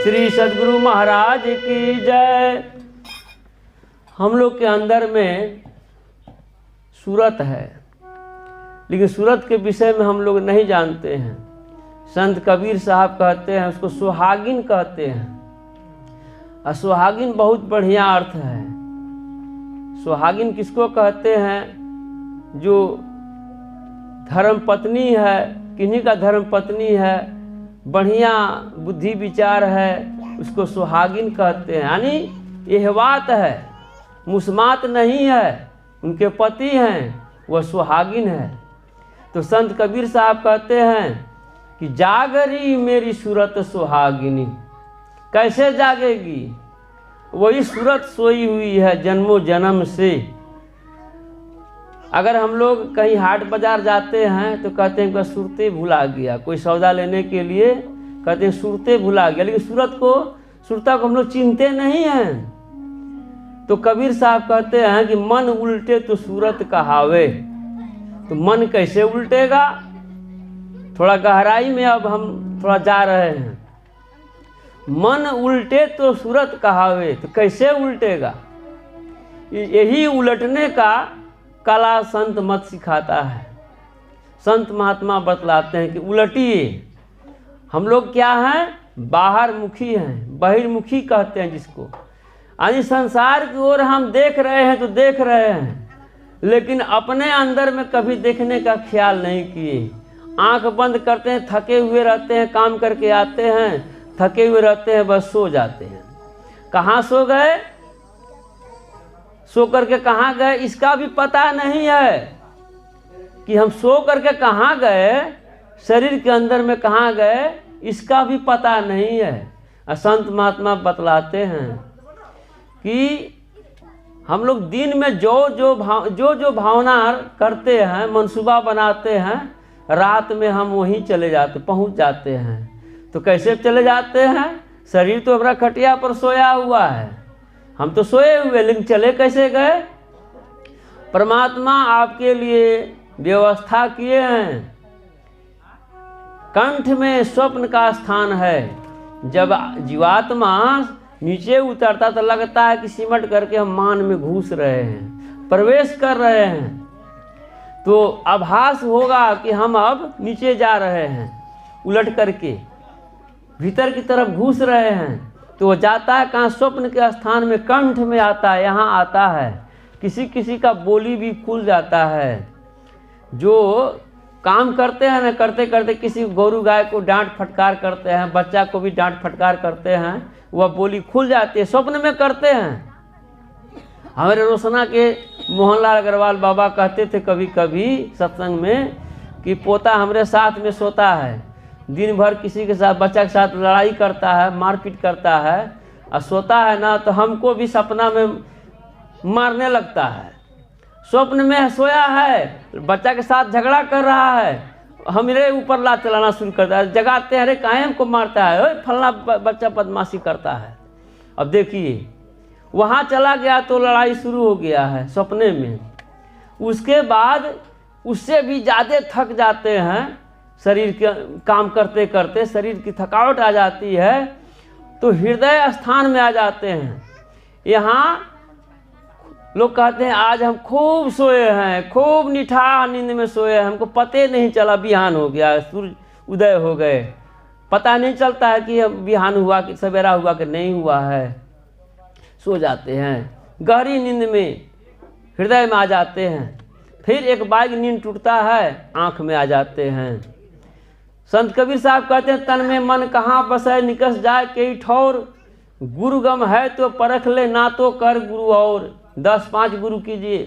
श्री सद्गुरु महाराज की जय। हम लोग के अंदर में सूरत है, लेकिन सूरत के विषय में हम लोग नहीं जानते हैं। संत कबीर साहब कहते हैं उसको सुहागिन कहते हैं, और सुहागिन बहुत बढ़िया अर्थ है। सुहागिन किसको कहते हैं? जो धर्म पत्नी है, किन्हीं का धर्म पत्नी है, बढ़िया बुद्धि विचार है, उसको सुहागिन कहते हैं। यानी यह बात है, मुस्मात नहीं है, उनके पति हैं, वह सुहागिन है। तो संत कबीर साहब कहते हैं कि जागरी मेरी सूरत सुहागिनी। कैसे जागेगी? वही सूरत सोई हुई है जन्मों जन्म से। अगर हम लोग कहीं हाट बाजार जाते हैं तो कहते हैं कि सूरतें भुला गया, कोई सौदा लेने के लिए कहते हैं सूरतें भुला गया, लेकिन सूरता को हम लोग चिन्हते नहीं हैं। तो कबीर साहब कहते हैं कि मन उल्टे तो सूरत कहावे। तो मन कैसे उल्टेगा? थोड़ा गहराई में अब हम थोड़ा जा रहे हैं। मन उल्टे तो सूरत कहावे, तो कैसे उल्टेगा? यही उलटने का कला संत मत सिखाता है। संत महात्मा बतलाते हैं कि उलटिए। हम लोग क्या हैं? बाहर मुखी हैं, बहिर्मुखी कहते हैं जिसको। यानी संसार की ओर हम देख रहे हैं तो देख रहे हैं, लेकिन अपने अंदर में कभी देखने का ख्याल नहीं किए। आंख बंद करते हैं, थके हुए रहते हैं, काम करके आते हैं, थके हुए रहते हैं, बस सो जाते हैं। कहाँ सो गए? सो करके कहाँ गए इसका भी पता नहीं है कि हम सो करके कहाँ गए, शरीर के अंदर में कहाँ गए, इसका भी पता नहीं है। संत महात्मा बतलाते हैं कि हम लोग दिन में जो भावना करते हैं, मनसूबा बनाते हैं, रात में हम वहीं चले जाते, पहुंच जाते हैं। तो कैसे चले जाते हैं? शरीर तो हमारा खटिया पर सोया हुआ है, हम तो सोए हुए, लेकिन चले कैसे गए? परमात्मा आपके लिए व्यवस्था किए हैं। कंठ में स्वप्न का स्थान है। जब जीवात्मा नीचे उतरता तो लगता है कि सिमट करके हम मान में घुस रहे हैं, प्रवेश कर रहे हैं। तो आभास होगा कि हम अब नीचे जा रहे हैं, उलट करके भीतर की तरफ घुस रहे हैं। तो वो जाता है कहाँ? स्वप्न के स्थान में, कंठ में आता है, यहाँ आता है। किसी किसी का बोली भी खुल जाता है। जो काम करते हैं ना, करते करते किसी गोरू गाय को डांट फटकार करते हैं, बच्चा को भी डांट फटकार करते हैं, वह बोली खुल जाती है, स्वप्न में करते हैं। हमारे रोशना के मोहनलाल अग्रवाल बाबा कहते थे कभी कभी सत्संग में कि पोता हमारे साथ में सोता है, दिन भर किसी के साथ, बच्चा के साथ लड़ाई करता है, मारपीट करता है, और सोता है ना तो हमको भी सपना में मारने लगता है। स्वप्न में सोया है, बच्चा के साथ झगड़ा कर रहा है, हमारे ऊपर लात चलाना शुरू करता है, जगाते हैं, अरे काहे हमको मारता है, ओए फलना बच्चा बदमाशी करता है। अब देखिए वहाँ चला गया तो लड़ाई शुरू हो गया है सपने में। उसके बाद उससे भी ज़्यादा थक जाते हैं, शरीर के काम करते करते शरीर की थकावट आ जाती है, तो हृदय स्थान में आ जाते हैं। यहाँ लोग कहते हैं आज हम खूब सोए हैं, खूब निठा नींद में सोए हैं, हमको पते नहीं चला बिहान हो गया, सूर्य उदय हो गए, पता नहीं चलता है कि बिहान हुआ कि सवेरा हुआ कि नहीं हुआ है। सो जाते हैं, गहरी नींद में हृदय में आ जाते हैं। फिर एक बाइक नींद टूटता है, आँख में आ जाते हैं। संत कबीर साहब कहते हैं तन में मन कहाँ बसे, निकस जाए कई ठौर, गुरु गम है तो परख ले, ना तो कर गुरु और। 10-5 गुरु कीजिए।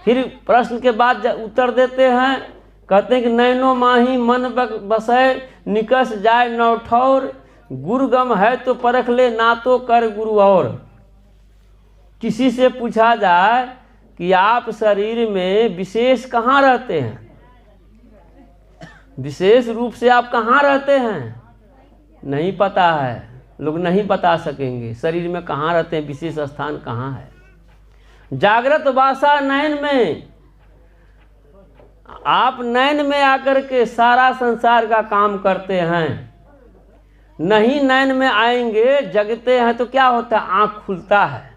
फिर प्रश्न के बाद उत्तर देते हैं, कहते हैं कि नैनो माही मन बसे, निकस जाए नौ ठौर, गुरु गम है तो परख ले, ना तो कर गुरु और। किसी से पूछा जाए कि आप शरीर में विशेष कहाँ रहते हैं, विशेष रूप से आप कहाँ रहते हैं, नहीं पता है, लोग नहीं बता सकेंगे शरीर में कहाँ रहते हैं, विशेष स्थान कहाँ है। जागृत वासा नयन में, आप नयन में आकर के सारा संसार का काम करते हैं। नहीं नैन में आएंगे, जगते हैं तो क्या होता है, आँख खुलता है।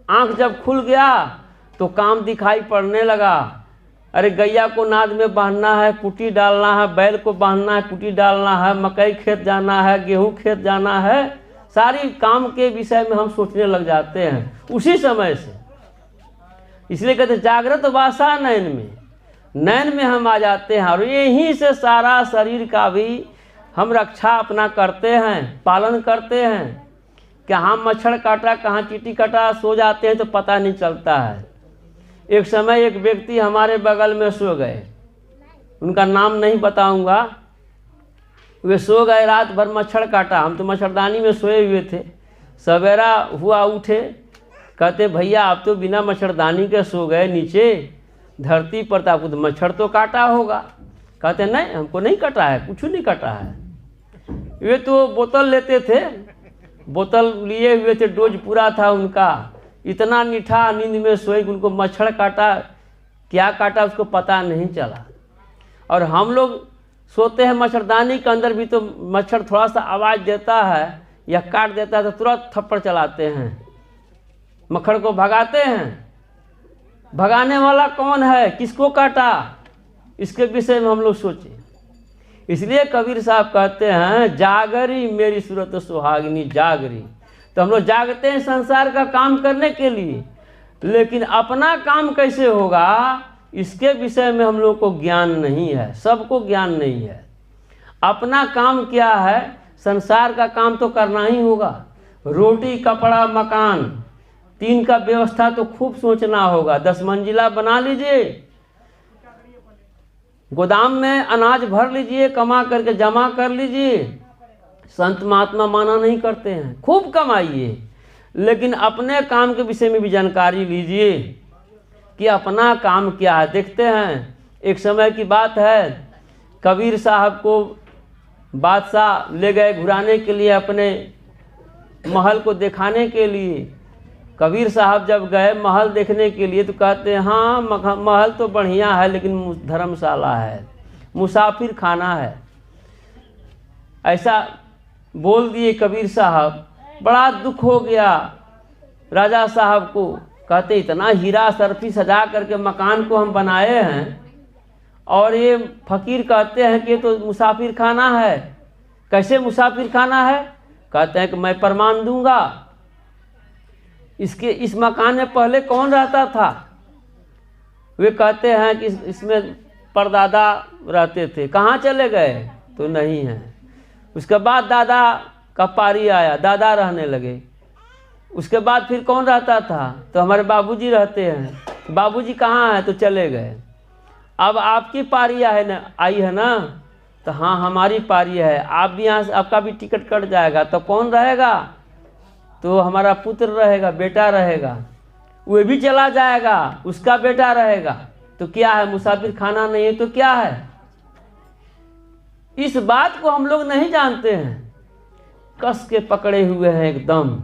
आँख जब खुल गया तो काम दिखाई पड़ने लगा। अरे गैया को नाद में बांधना है, कुटी डालना है, बैल को बांधना है, कुटी डालना है, मकई खेत जाना है, गेहूं खेत जाना है, सारी काम के विषय में हम सोचने लग जाते हैं उसी समय से। इसलिए कहते जागृत वासा नैन में हम आ जाते हैं, और यहीं से सारा शरीर का भी हम रक्षा अपना करते हैं, पालन करते हैं। कहाँ मच्छर काटा, कहाँ चींटी काटा, सो जाते हैं तो पता नहीं चलता है। एक समय एक व्यक्ति हमारे बगल में सो गए, उनका नाम नहीं बताऊंगा। वे सो गए, रात भर मच्छर काटा, हम तो मच्छरदानी में सोए हुए थे। सवेरा हुआ, उठे, कहते भैया आप तो बिना मच्छरदानी के सो गए नीचे धरती पर, तो आपको तो मच्छर तो काटा होगा। कहते नहीं हमको नहीं कटा है, कुछ नहीं कटा है। वे तो बोतल लेते थे, बोतल लिए हुए थे, डोज पूरा था उनका। इतना मीठा नींद में सोए कि उनको मच्छर काटा, क्या काटा उसको पता नहीं चला। और हम लोग सोते हैं मच्छरदानी के अंदर भी, तो मच्छर थोड़ा सा आवाज़ देता है या काट देता है तो तुरंत थप्पड़ चलाते हैं, मच्छर को भगाते हैं। भगाने वाला कौन है, किसको काटा, इसके विषय में हम लोग सोचें। इसलिए कबीर साहब कहते हैं जागरी मेरी सूरत सुहागिनी जागरी। तो हम लोग जागते हैं संसार का काम करने के लिए, लेकिन अपना काम कैसे होगा इसके विषय में हम लोग को ज्ञान नहीं है, सबको ज्ञान नहीं है। अपना काम क्या है, संसार का काम तो करना ही होगा। रोटी कपड़ा मकान तीन का व्यवस्था तो खूब सोचना होगा। 10 मंजिला बना लीजिए, गोदाम में अनाज भर लीजिए, कमा करके जमा कर लीजिए। संत महात्मा माना नहीं करते हैं, खूब कमाइए, लेकिन अपने काम के विषय में भी जानकारी लीजिए कि अपना काम क्या है। देखते हैं एक समय की बात है, कबीर साहब को बादशाह ले गए घुराने के लिए, अपने महल को दिखाने के लिए। कबीर साहब जब गए महल देखने के लिए तो कहते हैं हाँ महल तो बढ़िया है, लेकिन धर्मशाला है, मुसाफिर खाना है। ऐसा बोल दिए कबीर साहब। बड़ा दुख हो गया राजा साहब को। कहते इतना हीरा सरफी सजा करके मकान को हम बनाए हैं, और ये फकीर कहते हैं कि ये तो मुसाफिर खाना है। कैसे मुसाफिर खाना है? कहते हैं कि मैं प्रमाण दूंगा। इस मकान में पहले कौन रहता था? वे कहते हैं कि इसमें परदादा रहते थे। कहाँ चले गए? तो नहीं है। उसके बाद दादा का पारी आया, दादा रहने लगे। उसके बाद फिर कौन रहता था? तो हमारे बाबूजी रहते हैं। बाबूजी कहाँ हैं? तो चले गए। अब आपकी पारी आई है ना? तो हाँ हमारी पारी है। आप भी यहाँ से, आपका भी टिकट कट जाएगा। तो कौन रहेगा? तो हमारा पुत्र रहेगा, बेटा रहेगा। वो भी चला जाएगा, उसका बेटा रहेगा। तो क्या है? मुसाफिर खाना नहीं है तो क्या है? इस बात को हम लोग नहीं जानते हैं। कस के पकड़े हुए हैं एकदम,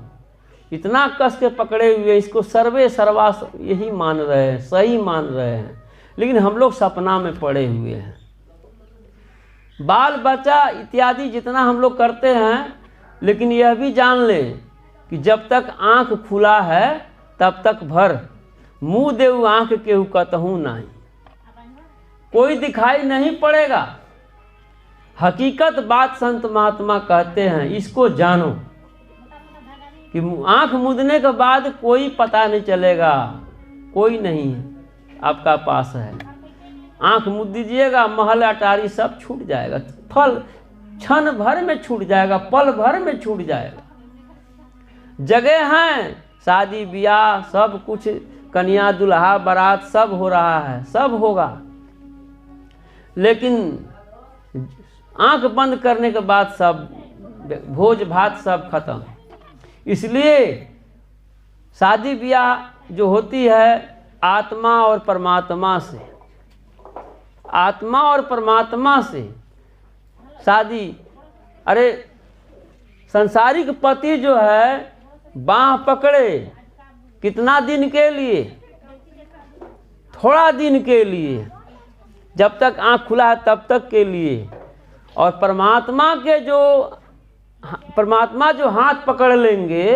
इतना कस के पकड़े हुए, इसको सर्वे सर्वास यही मान रहे हैं, सही मान रहे हैं, लेकिन हम लोग सपना में पड़े हुए हैं। बाल बच्चा इत्यादि जितना हम लोग करते हैं, लेकिन यह भी जान ले कि जब तक आँख खुला है तब तक भर, मुँह देऊ आँख केहू कतहूँ नहीं। कोई दिखाई नहीं पड़ेगा। हकीकत बात संत महात्मा कहते हैं, इसको जानो कि आँख मूंदने के बाद कोई पता नहीं चलेगा, कोई नहीं आपका पास है। आँख मूंद दीजिएगा, महल अटारी सब छूट जाएगा, फल क्षण भर में छूट जाएगा, पल भर में छूट जाएगा। जगह हैं, शादी ब्याह सब कुछ, कन्या दुल्हा बारात सब हो रहा है, सब होगा, लेकिन आंख बंद करने के बाद सब भोज भात सब खत्म। इसलिए शादी ब्याह जो होती है आत्मा और परमात्मा से, आत्मा और परमात्मा से शादी। अरे संसारिक पति जो है बाँह पकड़े, कितना दिन के लिए? थोड़ा दिन के लिए, जब तक आँख खुला है तब तक के लिए। और परमात्मा के जो परमात्मा जो हाथ पकड़ लेंगे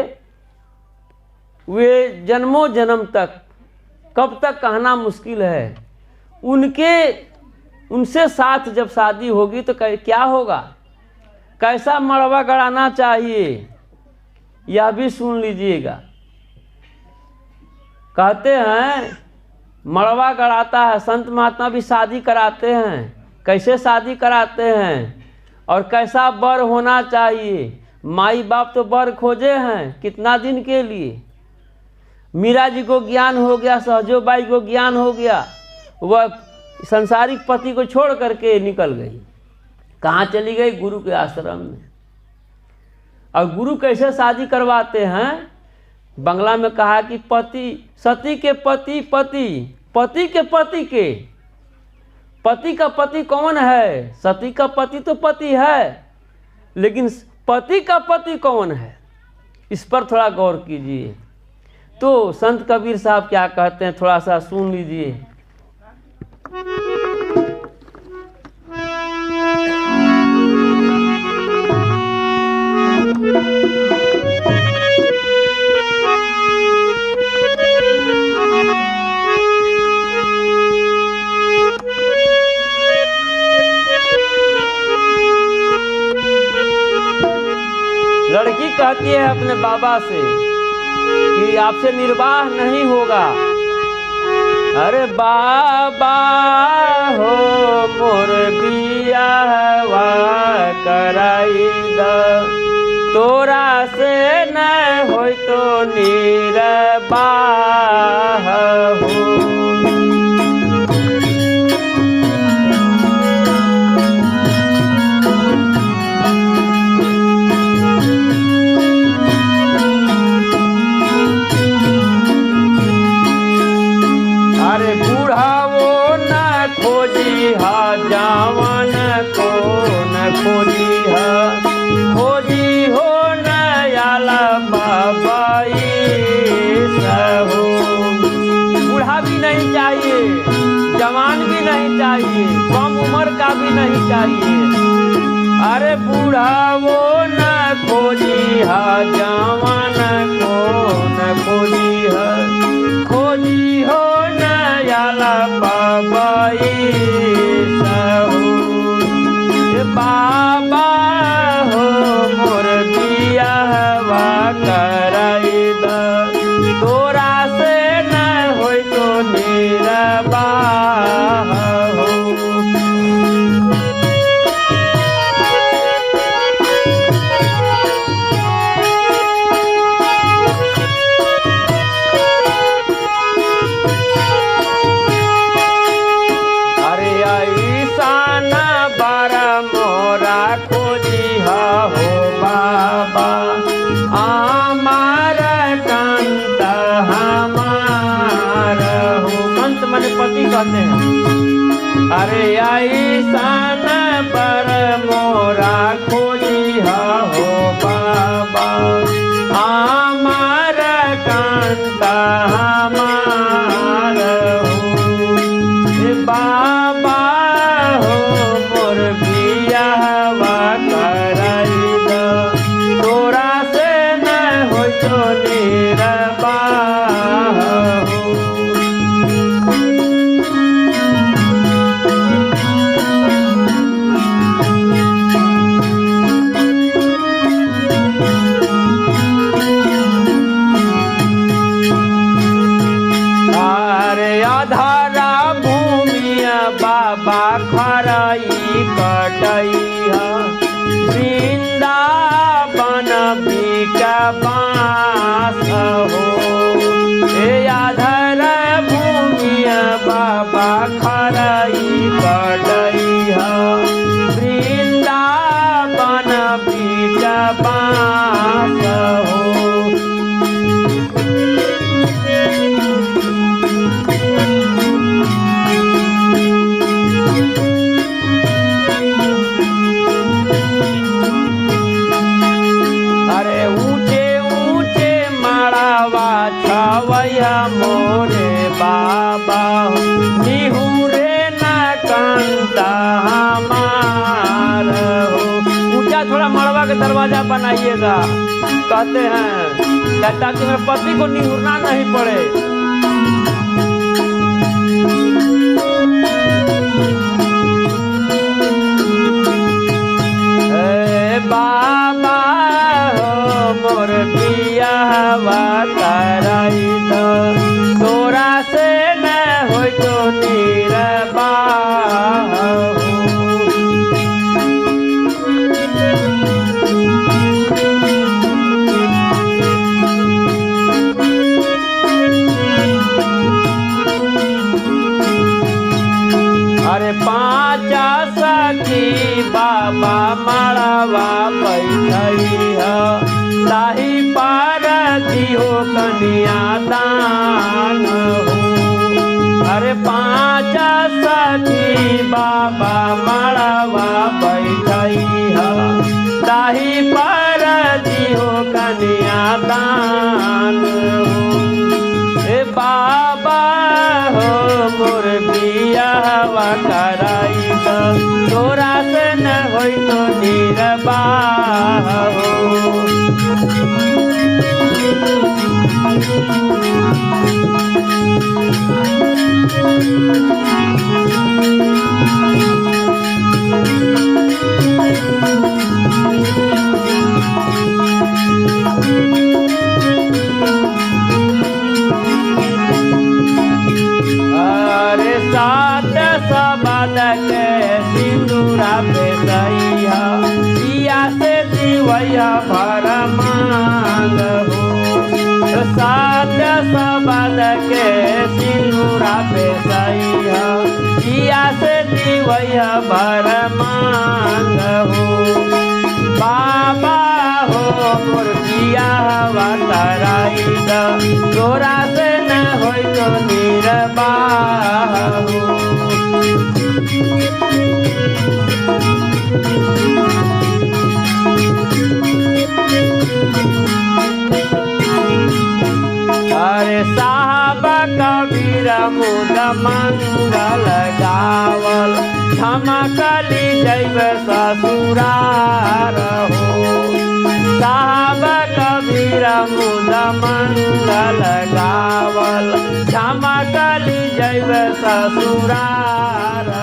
वे जन्मों जन्म तक, कब तक कहना मुश्किल है। उनसे साथ जब शादी होगी तो क्या होगा, कैसा मड़वा गड़ाना चाहिए यह भी सुन लीजिएगा। कहते हैं मड़वा गड़ाता है, संत महात्मा भी शादी कराते हैं। कैसे शादी कराते हैं और कैसा वर होना चाहिए। माई बाप तो वर खोजे हैं, कितना दिन के लिए। मीरा जी को ज्ञान हो गया, सहजोबाई को ज्ञान हो गया, वह संसारिक पति को छोड़ करके निकल गई। कहाँ चली गई? गुरु के आश्रम में। और गुरु कैसे शादी करवाते हैं? बंगला में कहा कि पति सती के पति पति, पति के पति के, पति का पति कौन है? सती का पति तो पति है, लेकिन पति का पति कौन है, इस पर थोड़ा गौर कीजिए। तो संत कबीर साहब क्या कहते हैं, थोड़ा सा सुन लीजिए। लड़की कहती है अपने बाबा से कि आपसे निर्वाह नहीं होगा। अरे बाबा हो मोर बियाहवा कराई द, तोरा से न होई तो निर्वाह हो। अरे बूढ़ावो न खोजी हा, जवान को न खोजी हा, खोजी हो न आला बाबाई सहो। बूढ़ा भी नहीं चाहिए, जवान भी नहीं चाहिए, कम उम्र का भी नहीं चाहिए। अरे बूढ़ावो न खोजी हा, जवान को न खोजी हा, खोजी हो याला बाबाई सहो। बाबा हो मोर बियाहवा कराई द, तोरा से न होई तो निर्वाह हो। पति कहते हैं। अरे ऐसान पर मोरा खोजी हो बाबा, आमार कांता हमार हो। बाबा हो मोर बियाहवा कराई द, तोरा से न हो तो निर्वाह हो। बाबा खराई कटैया, वृंदावन बिका बास हो। ए आधर भूमिया बाबा खराई कटैया, वृंदावन बिका बास हो। मोरे बाबा निहुरे न कांता हमार हो। ऊंचा थोड़ा मड़वा के दरवाजा बना कीजिएगा। कहते हैं ताकि मेरे पति को निहुरना नहीं पड़े। बाबा हो मोर बियाहवा कराई दो, तोरा से न होई तो निर्वाह हो। अरे पाँचा सखी बाबा माड़वा बैठई है, ताही पार दिहो कन्या दान हो। अरे पाँचा सखी बाबा माड़वा बैठई है, ताही पार दिहो कन्या दान हो। ए बाबा हो मोर बियाहवा कराई दो, तोरा से न होई तो निर्वाह हो। अरे सात सबद के सिंदूरा पे सैया, पिया से दिवैया भर मांग हो। सात सबद के सिंदूरा पे सैया, पिया से दिवैया भर मांग हो। बाबा हो मोर बियाहवा कराई दो, तोरा से न होई तो निर्वाह हो। अरे साहब कबीर मुद मंगल गावल, धमकली जैब ससुरार हो। साहब कबीर मुद मंगल गावल, धमकली जैब ससुरार